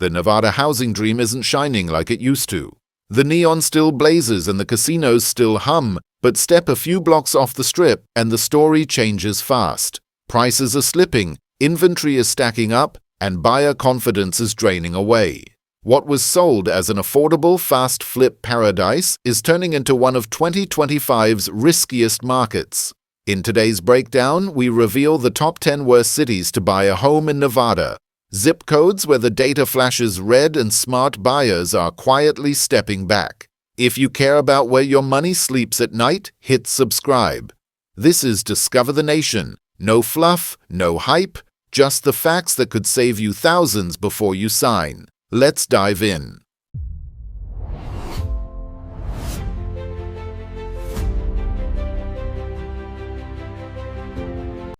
The Nevada housing dream isn't shining like it used to. The neon still blazes and the casinos still hum, but step a few blocks off the strip and the story changes fast. Prices are slipping, inventory is stacking up, and buyer confidence is draining away. What was sold as an affordable fast flip paradise is turning into one of 2025's riskiest markets. In today's breakdown, we reveal the top 10 worst cities to buy a home in Nevada, zip codes where the data flashes red and smart buyers are quietly stepping back. If you care about where your money sleeps at night, hit subscribe. This is Discover the Nation. No fluff, no hype, just the facts that could save you thousands before you sign. Let's dive in.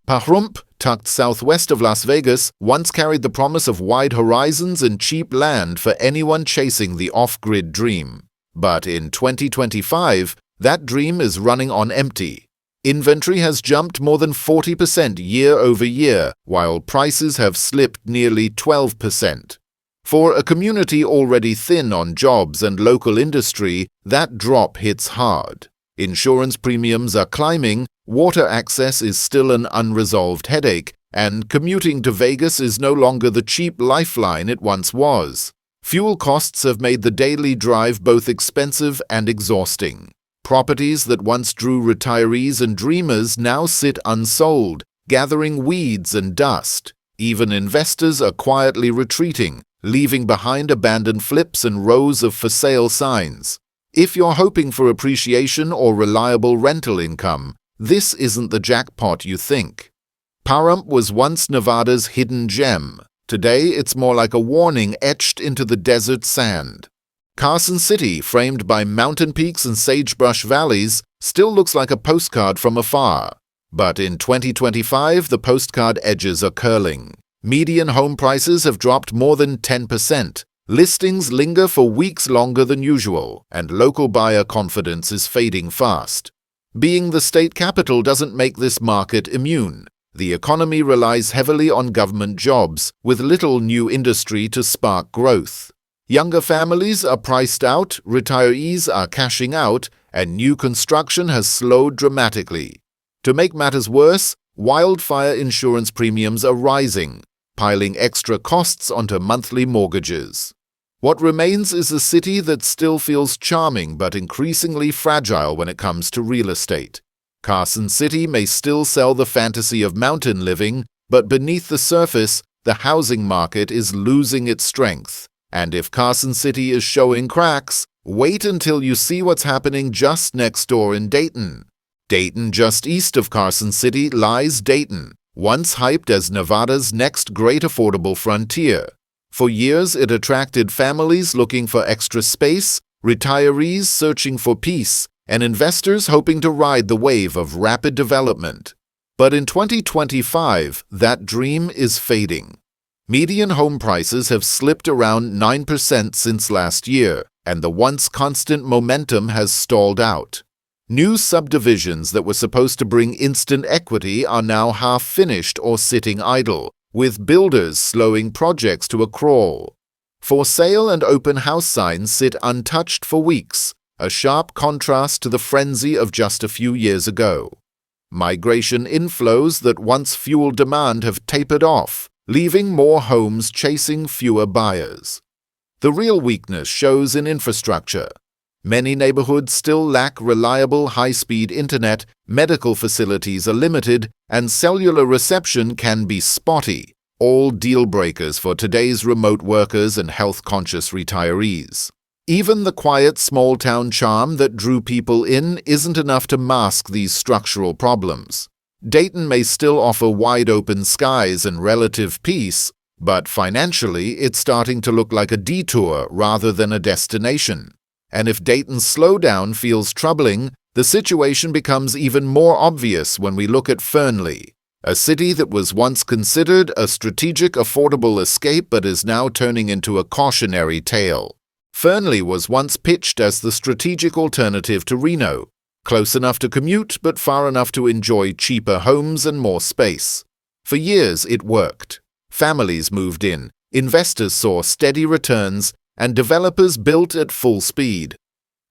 Pahrump, tucked southwest of Las Vegas, once carried the promise of wide horizons and cheap land for anyone chasing the off-grid dream. But in 2025, that dream is running on empty. Inventory has jumped more than 40% year over year, while prices have slipped nearly 12%. For a community already thin on jobs and local industry, that drop hits hard. Insurance premiums are climbing, water access is still an unresolved headache, and commuting to Vegas is no longer the cheap lifeline it once was. Fuel costs have made the daily drive both expensive and exhausting. Properties that once drew retirees and dreamers now sit unsold, gathering weeds and dust. Even investors are quietly retreating, leaving behind abandoned flips and rows of for-sale signs. If you're hoping for appreciation or reliable rental income, this isn't the jackpot you think. Pahrump was once Nevada's hidden gem. Today, it's more like a warning etched into the desert sand. Carson City, framed by mountain peaks and sagebrush valleys, still looks like a postcard from afar. But in 2025, the postcard edges are curling. Median home prices have dropped more than 10%. Listings linger for weeks longer than usual, and local buyer confidence is fading fast. Being the state capital doesn't make this market immune. The economy relies heavily on government jobs, with little new industry to spark growth. Younger families are priced out, retirees are cashing out, and new construction has slowed dramatically. To make matters worse, wildfire insurance premiums are rising, piling extra costs onto monthly mortgages. What remains is a city that still feels charming but increasingly fragile when it comes to real estate. Carson City may still sell the fantasy of mountain living, but beneath the surface, the housing market is losing its strength. And if Carson City is showing cracks, wait until you see what's happening just next door in Dayton. Dayton, just east of Carson City, lies Dayton, once hyped as Nevada's next great affordable frontier. For years, it attracted families looking for extra space, retirees searching for peace, and investors hoping to ride the wave of rapid development. But in 2025, that dream is fading. Median home prices have slipped around 9% since last year, and the once constant momentum has stalled out. New subdivisions that were supposed to bring instant equity are now half-finished or sitting idle, with builders slowing projects to a crawl. For sale and open house signs sit untouched for weeks, a sharp contrast to the frenzy of just a few years ago. Migration inflows that once fueled demand have tapered off, leaving more homes chasing fewer buyers. The real weakness shows in infrastructure. Many neighborhoods still lack reliable high-speed internet, medical facilities are limited, and cellular reception can be spotty, all deal breakers for today's remote workers and health-conscious retirees. Even the quiet small-town charm that drew people in isn't enough to mask these structural problems. Dayton may still offer wide-open skies and relative peace, but financially it's starting to look like a detour rather than a destination. And if Dayton's slowdown feels troubling, the situation becomes even more obvious when we look at Fernley, a city that was once considered a strategic affordable escape but is now turning into a cautionary tale. Fernley was once pitched as the strategic alternative to Reno, close enough to commute but far enough to enjoy cheaper homes and more space. For years it worked. Families moved in, Investors saw steady returns, and developers built at full speed.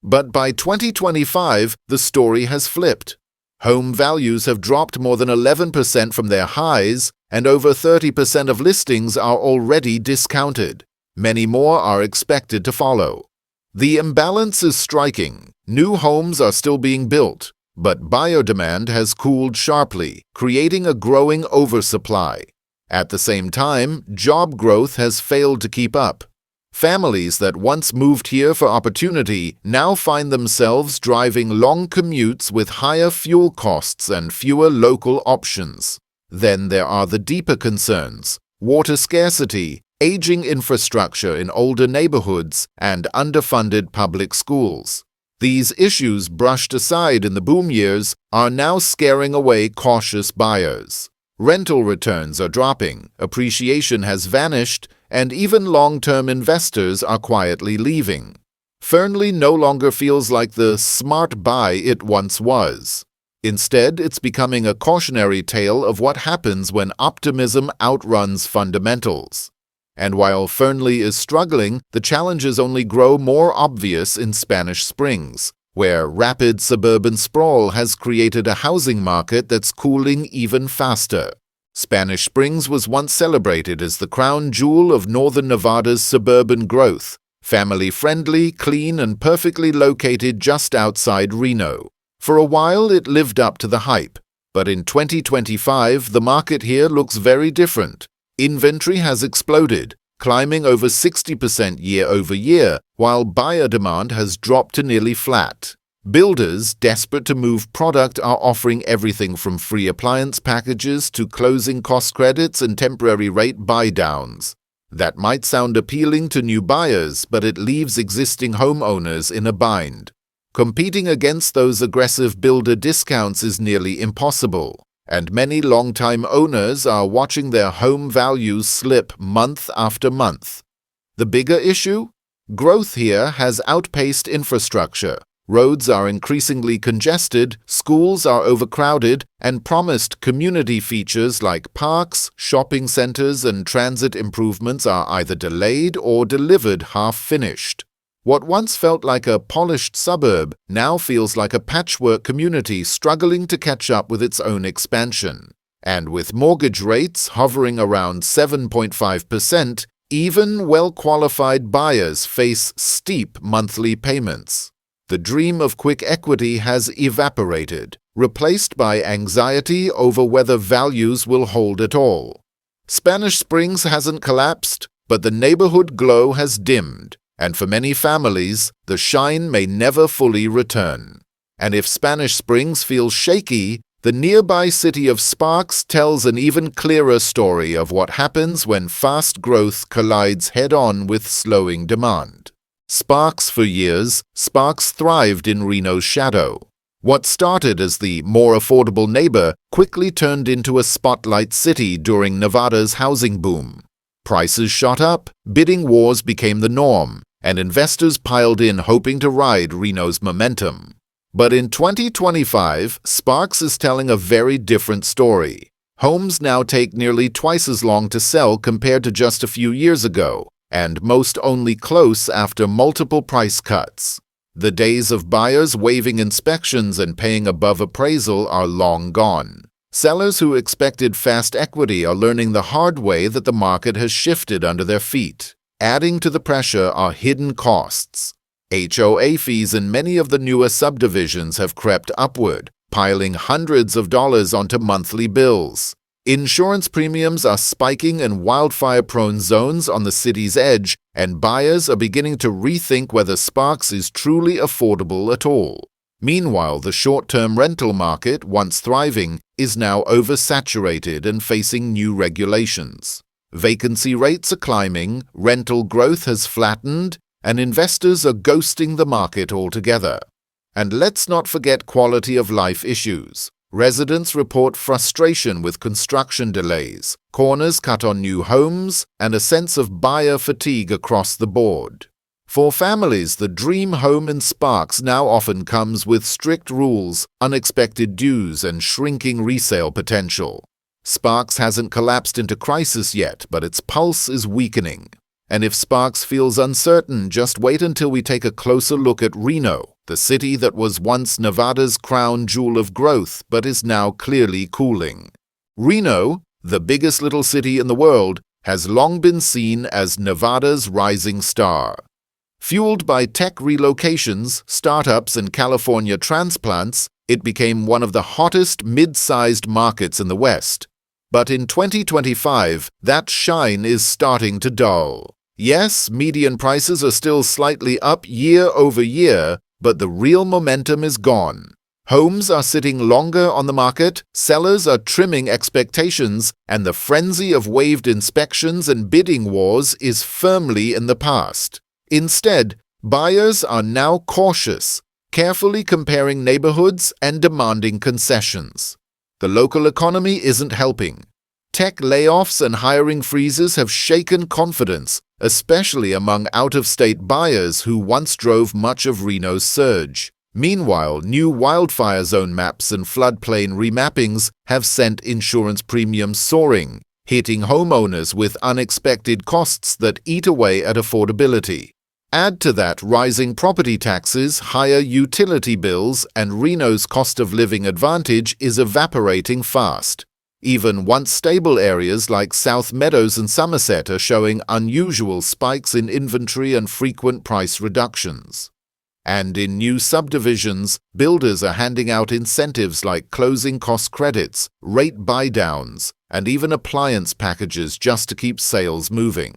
But by 2025, the story has flipped. Home values have dropped more than 11% from their highs, and over 30% of listings are already discounted. Many more are expected to follow. The imbalance is striking. New homes are still being built, but buyer demand has cooled sharply, creating a growing oversupply. At the same time, job growth has failed to keep up. Families that once moved here for opportunity now find themselves driving long commutes with higher fuel costs and fewer local options. Then there are the deeper concerns: water scarcity, aging infrastructure in older neighborhoods, and underfunded public schools. These issues, brushed aside in the boom years, are now scaring away cautious buyers. Rental returns are dropping, appreciation has vanished, and even long-term investors are quietly leaving. Fernley no longer feels like the smart buy it once was. Instead, it's becoming a cautionary tale of what happens when optimism outruns fundamentals. And while Fernley is struggling, the challenges only grow more obvious in Spanish Springs, where rapid suburban sprawl has created a housing market that's cooling even faster. Spanish Springs was once celebrated as the crown jewel of northern Nevada's suburban growth, family-friendly, clean, and perfectly located just outside Reno. For a while, it lived up to the hype, but in 2025, the market here looks very different. Inventory has exploded, climbing over 60% year-over-year, while buyer demand has dropped to nearly flat. Builders, desperate to move product, are offering everything from free appliance packages to closing cost credits and temporary rate buy-downs. That might sound appealing to new buyers, but it leaves existing homeowners in a bind. Competing against those aggressive builder discounts is nearly impossible, and many long-time owners are watching their home values slip month after month. The bigger issue? Growth here has outpaced infrastructure. Roads are increasingly congested, schools are overcrowded, and promised community features like parks, shopping centers, and transit improvements are either delayed or delivered half-finished. What once felt like a polished suburb now feels like a patchwork community struggling to catch up with its own expansion. And with mortgage rates hovering around 7.5%, even well-qualified buyers face steep monthly payments. The dream of quick equity has evaporated, replaced by anxiety over whether values will hold at all. Spanish Springs hasn't collapsed, but the neighborhood glow has dimmed. And for many families, the shine may never fully return. And if Spanish Springs feels shaky, the nearby city of Sparks tells an even clearer story of what happens when fast growth collides head-on with slowing demand. For years, Sparks thrived in Reno's shadow. What started as the more affordable neighbor quickly turned into a spotlight city during Nevada's housing boom. Prices shot up, bidding wars became the norm, and investors piled in hoping to ride Reno's momentum. But in 2025, Sparks is telling a very different story. Homes now take nearly twice as long to sell compared to just a few years ago, and most only close after multiple price cuts. The days of buyers waiving inspections and paying above appraisal are long gone. Sellers who expected fast equity are learning the hard way that the market has shifted under their feet. Adding to the pressure are hidden costs. HOA fees in many of the newer subdivisions have crept upward, piling hundreds of dollars onto monthly bills. Insurance premiums are spiking in wildfire-prone zones on the city's edge, and buyers are beginning to rethink whether Sparks is truly affordable at all. Meanwhile, the short-term rental market, once thriving, is now oversaturated and facing new regulations. Vacancy rates are climbing, rental growth has flattened, and investors are ghosting the market altogether. And let's not forget quality of life issues. Residents report frustration with construction delays, corners cut on new homes, and a sense of buyer fatigue across the board. For families, the dream home in Sparks now often comes with strict rules, unexpected dues, and shrinking resale potential. Sparks hasn't collapsed into crisis yet, but its pulse is weakening. And if Sparks feels uncertain, just wait until we take a closer look at Reno, the city that was once Nevada's crown jewel of growth but is now clearly cooling. Reno, the biggest little city in the world, has long been seen as Nevada's rising star. Fueled by tech relocations, startups, and California transplants, it became one of the hottest mid-sized markets in the West. But in 2025, that shine is starting to dull. Yes, median prices are still slightly up year over year, but the real momentum is gone. Homes are sitting longer on the market, sellers are trimming expectations, and the frenzy of waived inspections and bidding wars is firmly in the past. Instead, buyers are now cautious, carefully comparing neighborhoods and demanding concessions. The local economy isn't helping. Tech layoffs and hiring freezes have shaken confidence, especially among out-of-state buyers who once drove much of Reno's surge. Meanwhile, new wildfire zone maps and floodplain remappings have sent insurance premiums soaring, hitting homeowners with unexpected costs that eat away at affordability. Add to that rising property taxes, higher utility bills, and Reno's cost of living advantage is evaporating fast. Even once stable areas like South Meadows and Somerset are showing unusual spikes in inventory and frequent price reductions. And in new subdivisions, builders are handing out incentives like closing cost credits, rate buy-downs, and even appliance packages just to keep sales moving.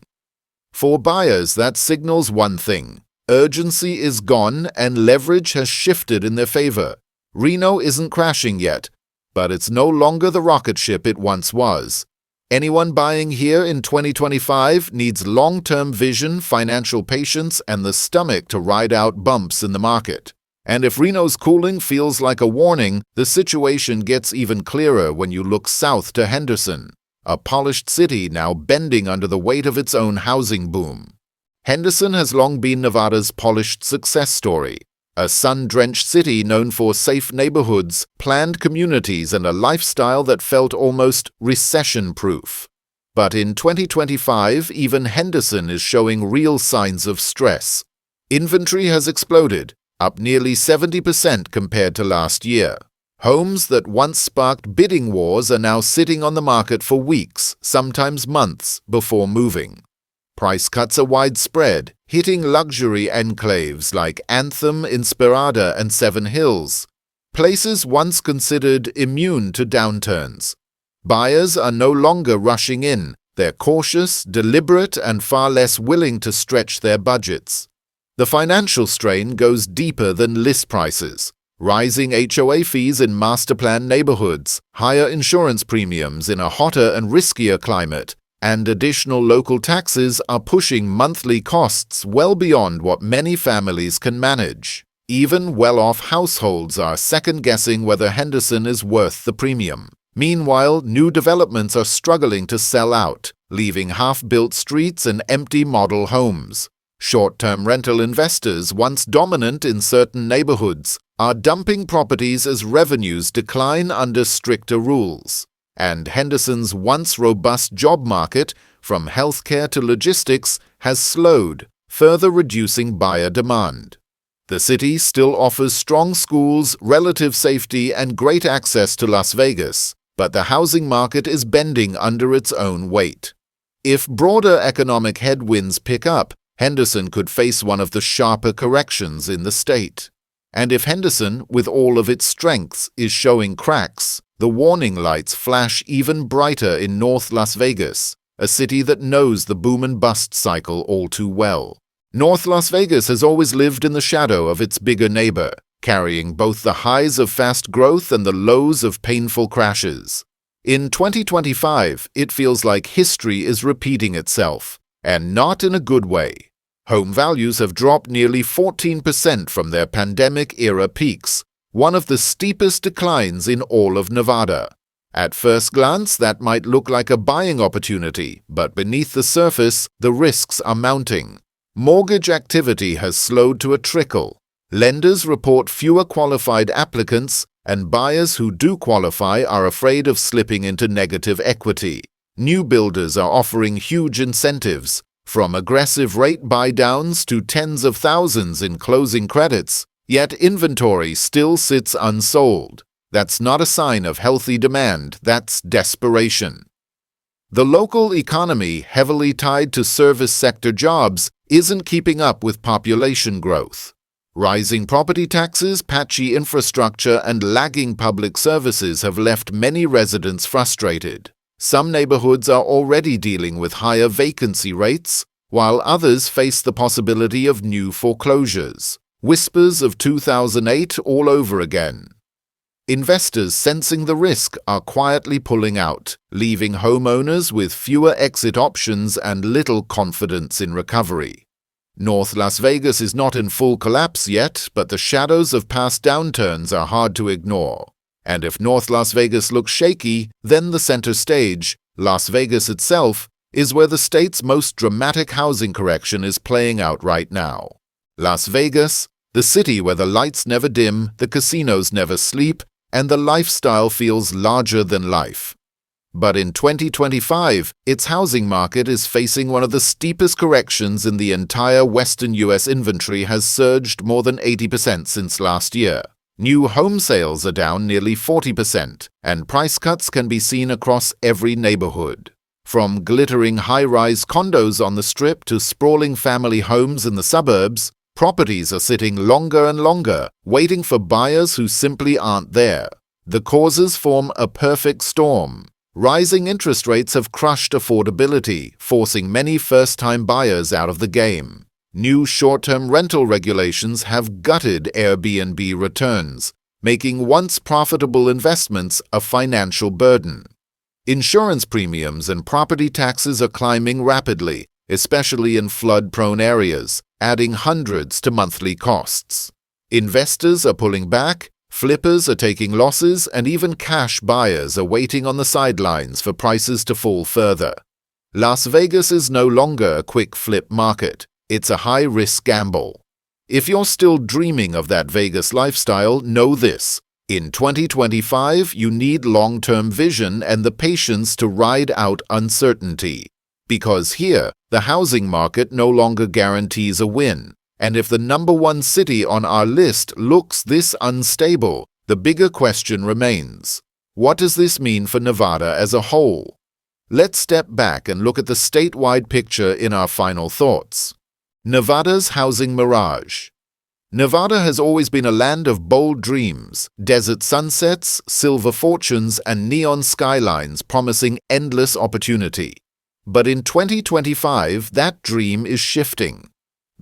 For buyers, that signals one thing: urgency is gone and leverage has shifted in their favor. Reno isn't crashing yet, but it's no longer the rocket ship it once was. Anyone buying here in 2025 needs long-term vision, financial patience, and the stomach to ride out bumps in the market. And if Reno's cooling feels like a warning, the situation gets even clearer when you look south to Henderson, a polished city now bending under the weight of its own housing boom. Henderson has long been Nevada's polished success story, a sun-drenched city known for safe neighborhoods, planned communities, and a lifestyle that felt almost recession-proof. But in 2025, even Henderson is showing real signs of stress. Inventory has exploded, up nearly 70% compared to last year. Homes that once sparked bidding wars are now sitting on the market for weeks, sometimes months, before moving. Price cuts are widespread, hitting luxury enclaves like Anthem, Inspirada, and Seven Hills, places once considered immune to downturns. Buyers are no longer rushing in. They're cautious, deliberate, and far less willing to stretch their budgets. The financial strain goes deeper than list prices. Rising HOA fees in master plan neighborhoods, higher insurance premiums in a hotter and riskier climate, and additional local taxes are pushing monthly costs well beyond what many families can manage. Even well-off households are second-guessing whether Henderson is worth the premium. Meanwhile, new developments are struggling to sell out, leaving half-built streets and empty model homes. Short-term rental investors, once dominant in certain neighborhoods, are dumping properties as revenues decline under stricter rules. And Henderson's once robust job market, from healthcare to logistics, has slowed, further reducing buyer demand. The city still offers strong schools, relative safety, and great access to Las Vegas, but the housing market is bending under its own weight. If broader economic headwinds pick up, Henderson could face one of the sharper corrections in the state. And if Henderson, with all of its strengths, is showing cracks, the warning lights flash even brighter in North Las Vegas, a city that knows the boom and bust cycle all too well. North Las Vegas has always lived in the shadow of its bigger neighbor, carrying both the highs of fast growth and the lows of painful crashes. In 2025, it feels like history is repeating itself, and not in a good way. Home values have dropped nearly 14% from their pandemic-era peaks, one of the steepest declines in all of Nevada. At first glance, that might look like a buying opportunity, but beneath the surface, the risks are mounting. Mortgage activity has slowed to a trickle. Lenders report fewer qualified applicants, and buyers who do qualify are afraid of slipping into negative equity. New builders are offering huge incentives, from aggressive rate buy-downs to tens of thousands in closing credits, yet inventory still sits unsold. That's not a sign of healthy demand, that's desperation. The local economy, heavily tied to service sector jobs, isn't keeping up with population growth. Rising property taxes, patchy infrastructure, and lagging public services have left many residents frustrated. Some neighborhoods are already dealing with higher vacancy rates, while others face the possibility of new foreclosures. Whispers of 2008 all over again. Investors sensing the risk are quietly pulling out, leaving homeowners with fewer exit options and little confidence in recovery. North Las Vegas is not in full collapse yet, but the shadows of past downturns are hard to ignore. And if North Las Vegas looks shaky, then the center stage, Las Vegas itself, is where the state's most dramatic housing correction is playing out right now. Las Vegas, the city where the lights never dim, the casinos never sleep, and the lifestyle feels larger than life. But in 2025, its housing market is facing one of the steepest corrections in the entire Western U.S. Inventory has surged more than 80% since last year. New home sales are down nearly 40%, and price cuts can be seen across every neighborhood. From glittering high-rise condos on the Strip to sprawling family homes in the suburbs, properties are sitting longer and longer, waiting for buyers who simply aren't there. The causes form a perfect storm. Rising interest rates have crushed affordability, forcing many first-time buyers out of the game. New short-term rental regulations have gutted Airbnb returns, making once profitable investments a financial burden. Insurance premiums and property taxes are climbing rapidly, especially in flood-prone areas, adding hundreds to monthly costs. Investors are pulling back, flippers are taking losses, and even cash buyers are waiting on the sidelines for prices to fall further. Las Vegas is no longer a quick flip market. It's a high-risk gamble. If you're still dreaming of that Vegas lifestyle, know this. In 2025, you need long-term vision and the patience to ride out uncertainty. Because here, the housing market no longer guarantees a win. And if the number one city on our list looks this unstable, the bigger question remains. What does this mean for Nevada as a whole? Let's step back and look at the statewide picture in our final thoughts. Nevada's housing mirage. Nevada has always been a land of bold dreams, desert sunsets, silver fortunes, and neon skylines promising endless opportunity. But in 2025, that dream is shifting.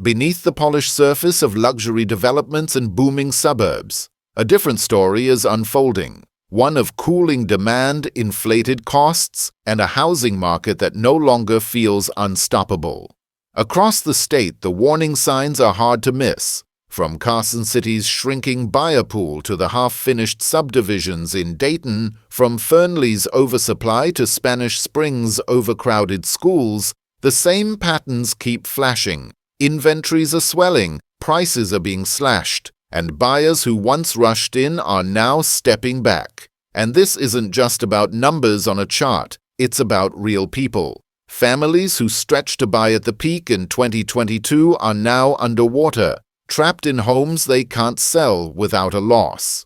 Beneath the polished surface of luxury developments and booming suburbs, a different story is unfolding. One of cooling demand, inflated costs, and a housing market that no longer feels unstoppable. Across the state, the warning signs are hard to miss. From Carson City's shrinking buyer pool to the half-finished subdivisions in Dayton, from Fernley's oversupply to Spanish Springs' overcrowded schools, the same patterns keep flashing. Inventories are swelling, prices are being slashed, and buyers who once rushed in are now stepping back. And this isn't just about numbers on a chart, it's about real people. Families who stretched to buy at the peak in 2022 are now underwater, trapped in homes they can't sell without a loss.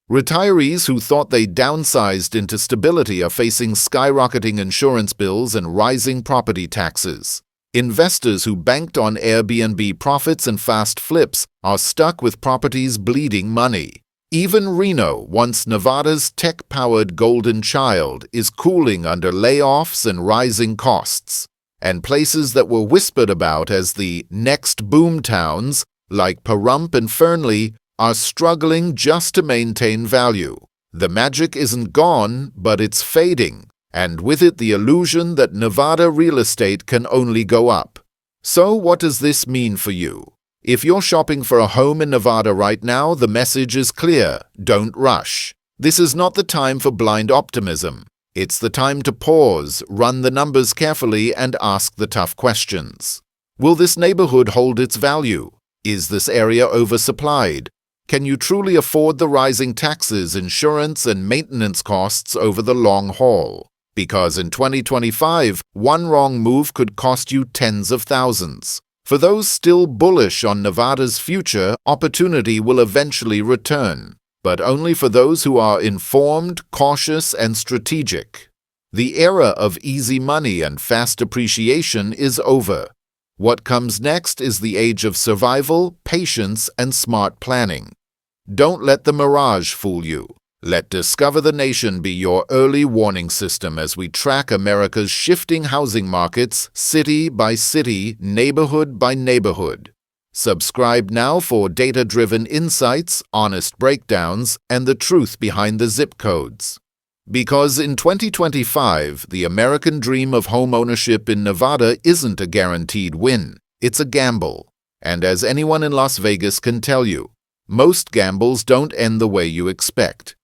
Retirees who thought they downsized into stability are facing skyrocketing insurance bills and rising property taxes. Investors who banked on Airbnb profits and fast flips are stuck with properties bleeding money. Even Reno, once Nevada's tech-powered golden child, is cooling under layoffs and rising costs. And places that were whispered about as the next boom towns, like Pahrump and Fernley, are struggling just to maintain value. The magic isn't gone, but it's fading, and with it the illusion that Nevada real estate can only go up. So what does this mean for you? If you're shopping for a home in Nevada right now, the message is clear: don't rush. This is not the time for blind optimism. It's the time to pause, run the numbers carefully, and ask the tough questions. Will this neighborhood hold its value? Is this area oversupplied? Can you truly afford the rising taxes, insurance, and maintenance costs over the long haul? Because in 2025, one wrong move could cost you tens of thousands. For those still bullish on Nevada's future, opportunity will eventually return, but only for those who are informed, cautious, and strategic. The era of easy money and fast appreciation is over. What comes next is the age of survival, patience, and smart planning. Don't let the mirage fool you. Let Discover the Nation be your early warning system as we track America's shifting housing markets, city by city, neighborhood by neighborhood. Subscribe now for data-driven insights, honest breakdowns, and the truth behind the zip codes. Because in 2025, the American dream of home ownership in Nevada isn't a guaranteed win. It's a gamble. And as anyone in Las Vegas can tell you, most gambles don't end the way you expect.